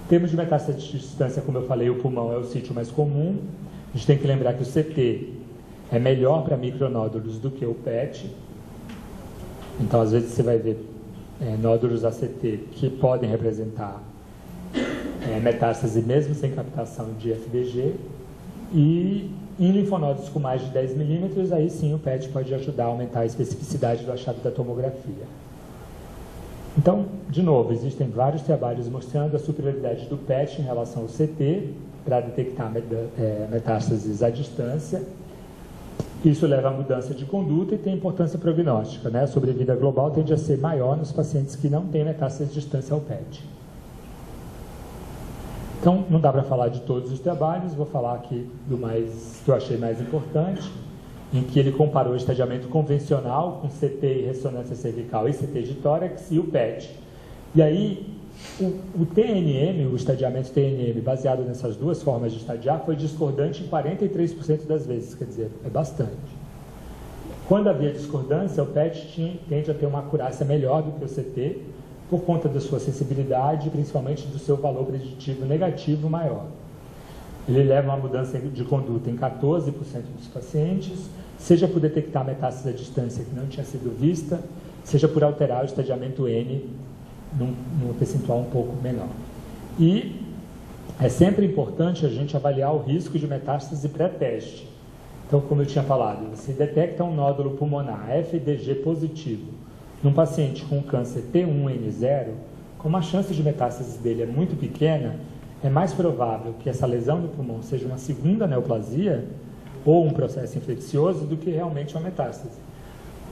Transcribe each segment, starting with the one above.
Em termos de metástase de distância, como eu falei, o pulmão é o sítio mais comum. A gente tem que lembrar que o CT é melhor para micronódulos do que o PET. Então, às vezes, você vai ver nódulos ACT que podem representar metástase mesmo sem captação de FDG. E em linfonodos com mais de 10 milímetros, aí sim o PET pode ajudar a aumentar a especificidade do achado da tomografia. Então, de novo, existem vários trabalhos mostrando a superioridade do PET em relação ao CT para detectar metástases à distância. Isso leva à mudança de conduta e tem importância prognóstica, né? A sobrevida global tende a ser maior nos pacientes que não têm metástase de distância ao PET. Então, não dá para falar de todos os trabalhos, vou falar aqui do mais que eu achei mais importante, em que ele comparou o estadiamento convencional com CT e ressonância cervical e CT de tórax e o PET. E aí, o TNM, o estadiamento TNM, baseado nessas duas formas de estadiar, foi discordante em 43% das vezes, quer dizer, é bastante. Quando havia discordância, o PET tende a ter uma acurácia melhor do que o CT, por conta da sua sensibilidade e principalmente do seu valor preditivo negativo maior. Ele leva uma mudança de conduta em 14% dos pacientes, seja por detectar metástase à distância que não tinha sido vista, seja por alterar o estadiamento N num percentual um pouco menor. E é sempre importante a gente avaliar o risco de metástase pré-teste. Então, como eu tinha falado, você detecta um nódulo pulmonar FDG positivo num paciente com câncer T1N0, como a chance de metástase dele é muito pequena, é mais provável que essa lesão no pulmão seja uma segunda neoplasia ou um processo infeccioso do que realmente uma metástase.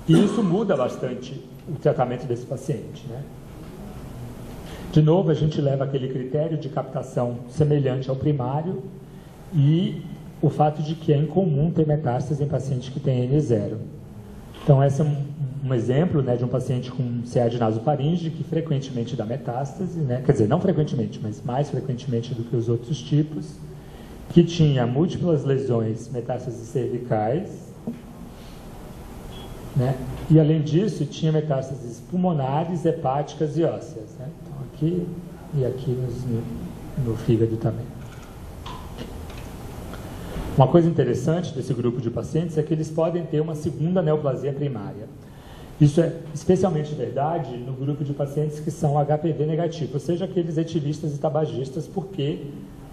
E isso muda bastante o tratamento desse paciente, né? De novo, a gente leva aquele critério de captação semelhante ao primário e o fato de que é incomum ter metástase em paciente que tem N0. Então, esse é um exemplo, né, de um paciente com CA de nasofaringe que frequentemente dá metástase, né? Quer dizer, não frequentemente, mas mais frequentemente do que os outros tipos, que tinha múltiplas lesões, metástases cervicais, né? E além disso, tinha metástases pulmonares, hepáticas e ósseas, né? Então, aqui e aqui no fígado também. Uma coisa interessante desse grupo de pacientes é que eles podem ter uma segunda neoplasia primária. Isso é especialmente verdade no grupo de pacientes que são HPV negativo, ou seja, aqueles etilistas e tabagistas, porque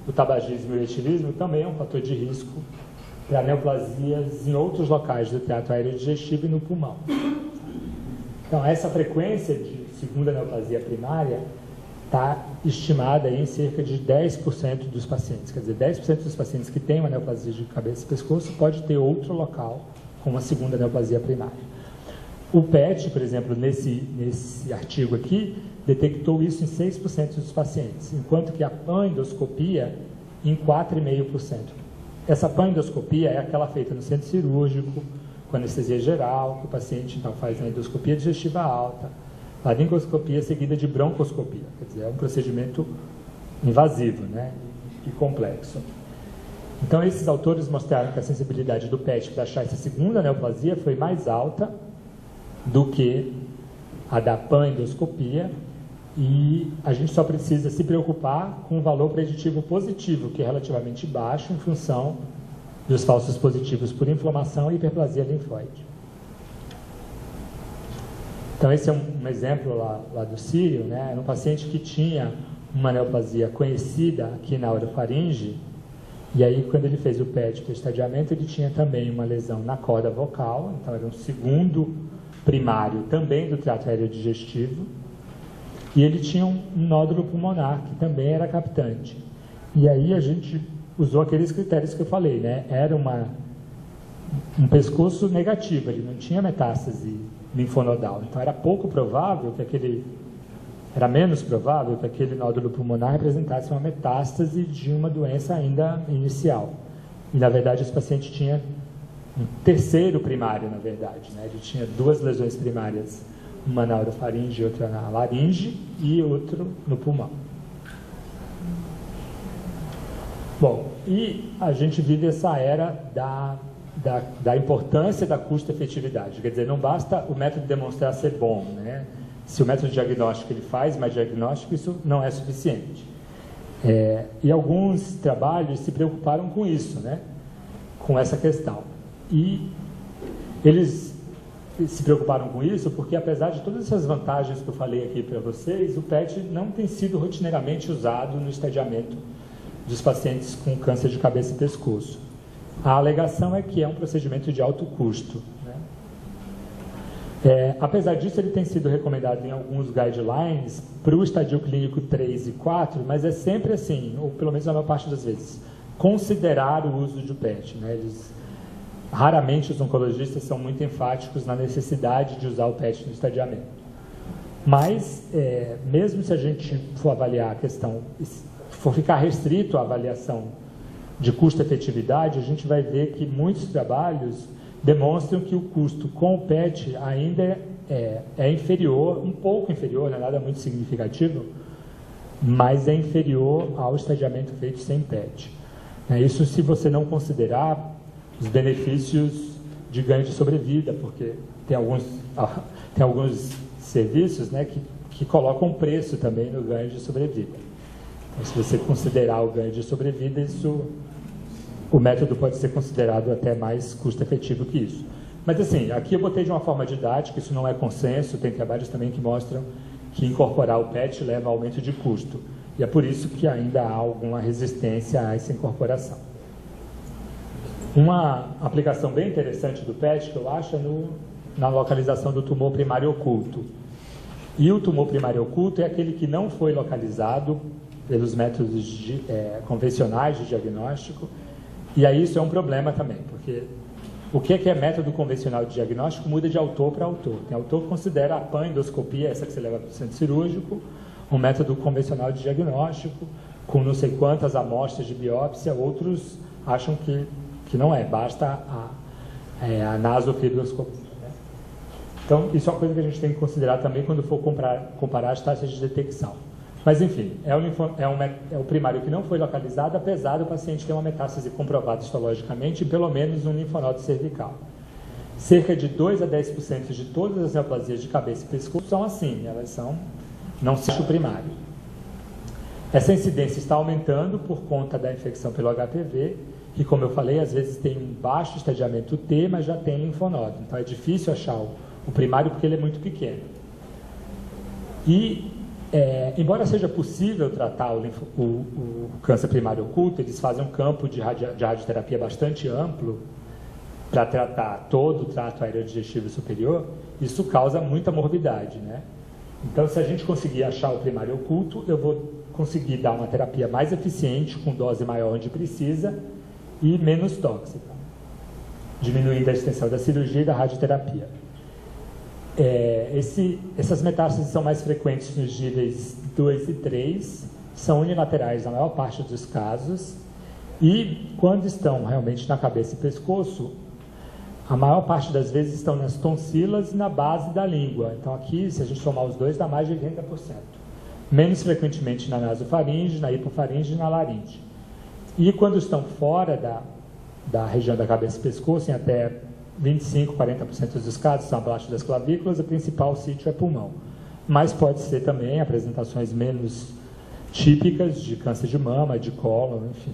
o tabagismo e o etilismo também é um fator de risco para neoplasias em outros locais do trato aerodigestivo e no pulmão. Então, essa frequência de segunda neoplasia primária está estimada em cerca de 10% dos pacientes. Quer dizer, 10% dos pacientes que têm uma neoplasia de cabeça e pescoço pode ter outro local com uma segunda neoplasia primária. O PET, por exemplo, nesse artigo aqui, detectou isso em 6% dos pacientes, enquanto que a panendoscopia em 4,5%. Essa panendoscopia é aquela feita no centro cirúrgico, com anestesia geral, que o paciente então faz a endoscopia digestiva alta, laringoscopia seguida de broncoscopia, quer dizer, é um procedimento invasivo, né, e complexo. Então, esses autores mostraram que a sensibilidade do PET para achar essa segunda neoplasia foi mais alta do que a da panendoscopia, e a gente só precisa se preocupar com o valor preditivo positivo, que é relativamente baixo em função dos falsos positivos por inflamação e hiperplasia linfóide. Então, esse é um exemplo lá do Sírio, né? Era um paciente que tinha uma neoplasia conhecida aqui na orofaringe, e aí, quando ele fez o PET para o estadiamento, ele tinha também uma lesão na corda vocal, então era um segundo primário também do trato aerodigestivo, e ele tinha um nódulo pulmonar que também era captante. E aí a gente usou aqueles critérios que eu falei, né? Era um pescoço negativo, ele não tinha metástase linfonodal, então era pouco provável que era menos provável que aquele nódulo pulmonar representasse uma metástase de uma doença ainda inicial. E na verdade esse paciente tinha um terceiro primário, na verdade, né? Ele tinha duas lesões primárias, uma na orofaringe e outra na laringe, e outro no pulmão. Bom, e a gente vive essa era da importância da custo-efetividade. Quer dizer, não basta o método demonstrar ser bom, né? Se o método diagnóstico ele faz mais diagnóstico, isso não é suficiente. E alguns trabalhos se preocuparam com isso, né? Com essa questão. E eles se preocuparam com isso porque, apesar de todas essas vantagens que eu falei aqui para vocês, o PET não tem sido rotineiramente usado no estadiamento dos pacientes com câncer de cabeça e pescoço. A alegação é que é um procedimento de alto custo, né? Apesar disso, ele tem sido recomendado em alguns guidelines para o estadio clínico 3 e 4, mas é sempre assim, ou pelo menos na maior parte das vezes, considerar o uso de PET, né? Raramente os oncologistas são muito enfáticos na necessidade de usar o PET no estadiamento. Mas, mesmo se a gente for avaliar a questão, for ficar restrito à avaliação de custo-efetividade, a gente vai ver que muitos trabalhos demonstram que o custo com o PET ainda é inferior, um pouco inferior, não é nada muito significativo, mas é inferior ao estadiamento feito sem PET. Isso se você não considerar os benefícios de ganho de sobrevida, porque tem alguns serviços, né, que colocam preço também no ganho de sobrevida. Então, se você considerar o ganho de sobrevida, o método pode ser considerado até mais custo-efetivo que isso. Mas assim, aqui eu botei de uma forma didática, isso não é consenso, tem trabalhos também que mostram que incorporar o PET leva a aumento de custo. E é por isso que ainda há alguma resistência a essa incorporação. Uma aplicação bem interessante do PET, que eu acho, é na localização do tumor primário oculto. E o tumor primário oculto é aquele que não foi localizado pelos métodos convencionais de diagnóstico. E aí isso é um problema também, porque o que é método convencional de diagnóstico muda de autor para autor. Tem autor que considera a pan-endoscopia, essa que você leva para o centro cirúrgico, um método convencional de diagnóstico, com não sei quantas amostras de biópsia. Outros acham que não basta a nasofibroscopia, né? Então, isso é uma coisa que a gente tem que considerar também quando for comparar as taxas de detecção. Mas, enfim, é o primário que não foi localizado, apesar do paciente ter uma metástase comprovada histologicamente em pelo menos um linfonodo cervical. Cerca de 2 a 10% de todas as neoplasias de cabeça e pescoço são assim, não se o primário. Essa incidência está aumentando por conta da infecção pelo HPV, que, como eu falei, às vezes tem um baixo estadiamento T, mas já tem linfonodo. Então, é difícil achar o primário porque ele é muito pequeno. E, embora seja possível tratar o câncer primário oculto, eles fazem um campo de radioterapia bastante amplo para tratar todo o trato aerodigestivo superior. Isso causa muita morbidade, né? Então, se a gente conseguir achar o primário oculto, eu vou conseguir dar uma terapia mais eficiente, com dose maior onde precisa, e menos tóxica, diminuindo a extensão da cirurgia e da radioterapia. Essas metástases são mais frequentes nos níveis 2 e 3, são unilaterais na maior parte dos casos, e quando estão realmente na cabeça e pescoço, a maior parte das vezes estão nas tonsilas e na base da língua. Então aqui, se a gente somar os dois, dá mais de 80%. Menos frequentemente na nasofaringe, na hipofaringe e na laringe. E quando estão fora da região da cabeça e pescoço, em até 25, 40% dos casos, são abaixo das clavículas, o principal sítio é pulmão. Mas pode ser também apresentações menos típicas de câncer de mama, de cólon, enfim,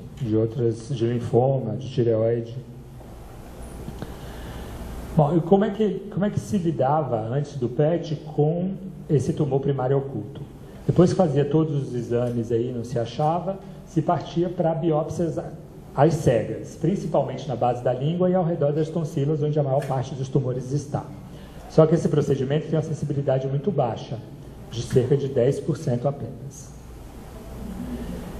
de linfoma, de tireoide. Bom, e como é que se lidava antes do PET com esse tumor primário oculto? Depois que fazia todos os exames aí, não se achava, se partia para biópsias às cegas, principalmente na base da língua e ao redor das tonsilas, onde a maior parte dos tumores está. Só que esse procedimento tem uma sensibilidade muito baixa, de cerca de 10% apenas.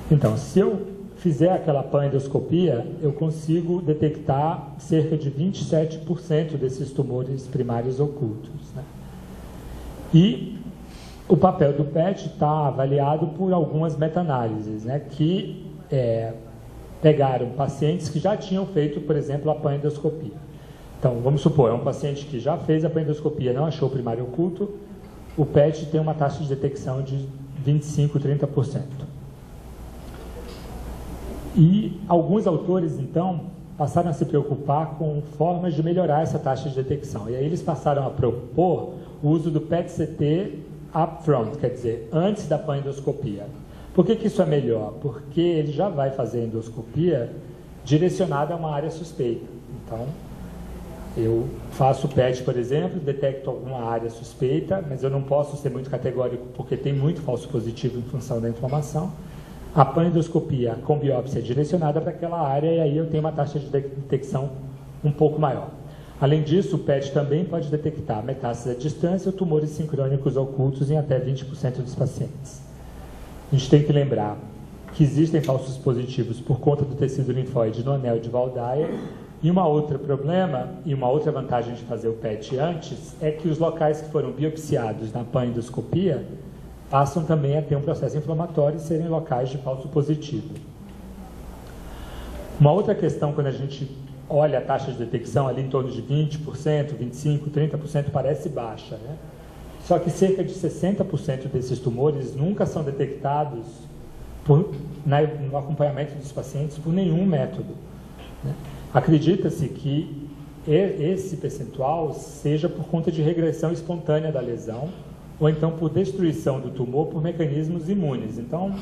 Então, se eu fizer aquela pan-endoscopia, eu consigo detectar cerca de 27% desses tumores primários ocultos, né? E o papel do PET está avaliado por algumas meta-análises, né, que pegaram pacientes que já tinham feito, por exemplo, a pan-endoscopia. Então, vamos supor, é um paciente que já fez a pan-endoscopia, não achou o primário oculto, o PET tem uma taxa de detecção de 25, 30%. E alguns autores, então, passaram a se preocupar com formas de melhorar essa taxa de detecção. E aí eles passaram a propor o uso do PET-CT upfront, quer dizer, antes da pan-endoscopia. Por que isso é melhor? Porque ele já vai fazer a endoscopia direcionada a uma área suspeita. Então, eu faço o PET, por exemplo, detecto alguma área suspeita, mas eu não posso ser muito categórico porque tem muito falso positivo em função da inflamação. A panendoscopia com biópsia é direcionada para aquela área e aí eu tenho uma taxa de detecção um pouco maior. Além disso, o PET também pode detectar metástases à distância ou tumores sincrônicos ocultos em até 20% dos pacientes. A gente tem que lembrar que existem falsos positivos por conta do tecido linfóide no anel de Waldeyer. E uma outra problema, e uma outra vantagem de fazer o PET antes, é que os locais que foram biopsiados na panendoscopia passam também a ter um processo inflamatório e serem locais de falso positivo. Uma outra questão, quando a gente olha a taxa de detecção ali em torno de 20%, 25%, 30%, parece baixa, né? Só que cerca de 60% desses tumores nunca são detectados no acompanhamento dos pacientes por nenhum método, né? Acredita-se que esse percentual seja por conta de regressão espontânea da lesão ou então por destruição do tumor por mecanismos imunes. Então,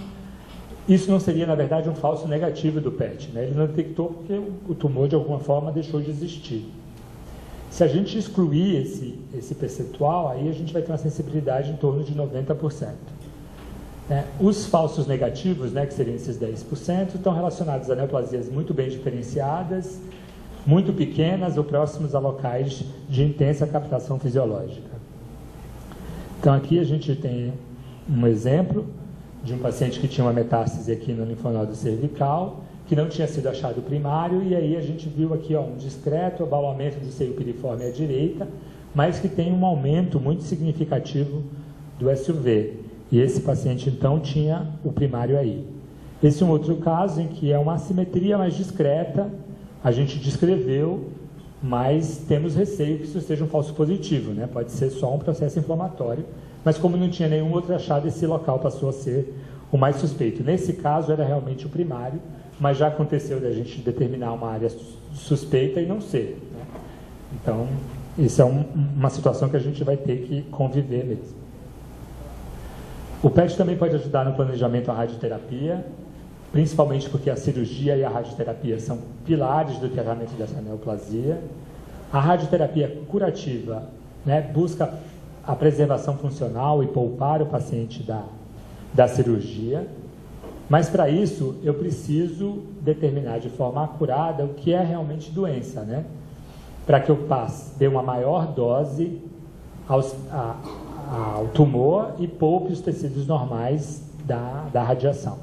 isso não seria, na verdade, um falso negativo do PET, né? Ele não detectou porque o tumor, de alguma forma, deixou de existir. Se a gente excluir esse percentual, aí a gente vai ter uma sensibilidade em torno de 90%. Os falsos negativos, né, que seriam esses 10%, estão relacionados a neoplasias muito bem diferenciadas, muito pequenas ou próximos a locais de intensa captação fisiológica. Então, aqui a gente tem um exemplo de um paciente que tinha uma metástase aqui no linfonodo cervical, que não tinha sido achado primário, e aí a gente viu aqui um discreto abaulamento do seio piriforme à direita, mas que tem um aumento muito significativo do SUV. E esse paciente, então, tinha o primário aí. Esse é um outro caso em que é uma assimetria mais discreta, a gente descreveu, mas temos receio que isso seja um falso positivo, né? Pode ser só um processo inflamatório, mas como não tinha nenhum outro achado, esse local passou a ser o mais suspeito. Nesse caso, era realmente o primário, mas já aconteceu da gente determinar uma área suspeita e não ser, né? Então, isso é uma situação que a gente vai ter que conviver mesmo. O PET também pode ajudar no planejamento da radioterapia, principalmente porque a cirurgia e a radioterapia são pilares do tratamento dessa neoplasia. A radioterapia curativa, né, busca a preservação funcional e poupar o paciente da cirurgia, mas para isso eu preciso determinar de forma acurada o que é realmente doença, né? Para que eu dê uma maior dose ao tumor e poupe os tecidos normais da radiação.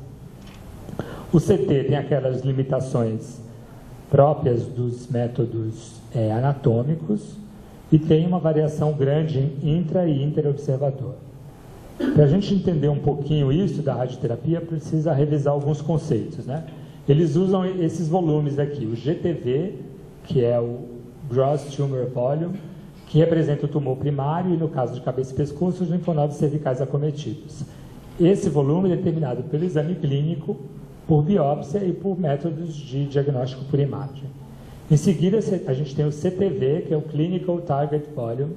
O CT tem aquelas limitações próprias dos métodos anatômicos e tem uma variação grande em intra e interobservador. Para a gente entender um pouquinho isso da radioterapia, precisa revisar alguns conceitos, né? Eles usam esses volumes aqui, o GTV, que é o Gross Tumor Volume, que representa o tumor primário e, no caso de cabeça e pescoço, os linfonodos cervicais acometidos. Esse volume é determinado pelo exame clínico, por biópsia e por métodos de diagnóstico por imagem. Em seguida, a gente tem o CTV, que é o Clinical Target Volume,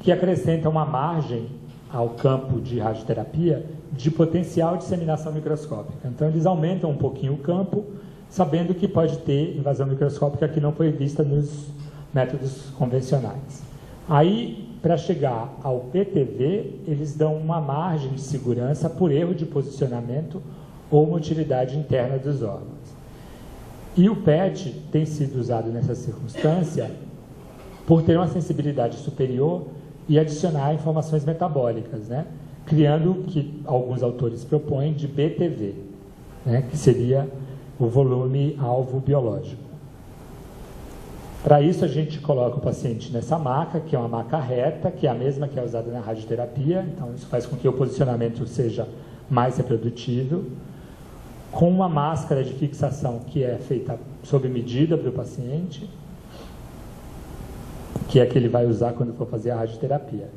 que acrescenta uma margem ao campo de radioterapia de potencial disseminação microscópica. Então, eles aumentam um pouquinho o campo, sabendo que pode ter invasão microscópica que não foi vista nos métodos convencionais. Aí, para chegar ao PTV, eles dão uma margem de segurança por erro de posicionamento ou motilidade interna dos órgãos. E o PET tem sido usado nessa circunstância por ter uma sensibilidade superior e adicionar informações metabólicas, né? Criando o que alguns autores propõem de BTV, né? Que seria o volume alvo biológico. Para isso, a gente coloca o paciente nessa maca, que é uma maca reta, que é a mesma que é usada na radioterapia, então isso faz com que o posicionamento seja mais reprodutivo, com uma máscara de fixação que é feita sob medida para o paciente, que é a que ele vai usar quando for fazer a radioterapia.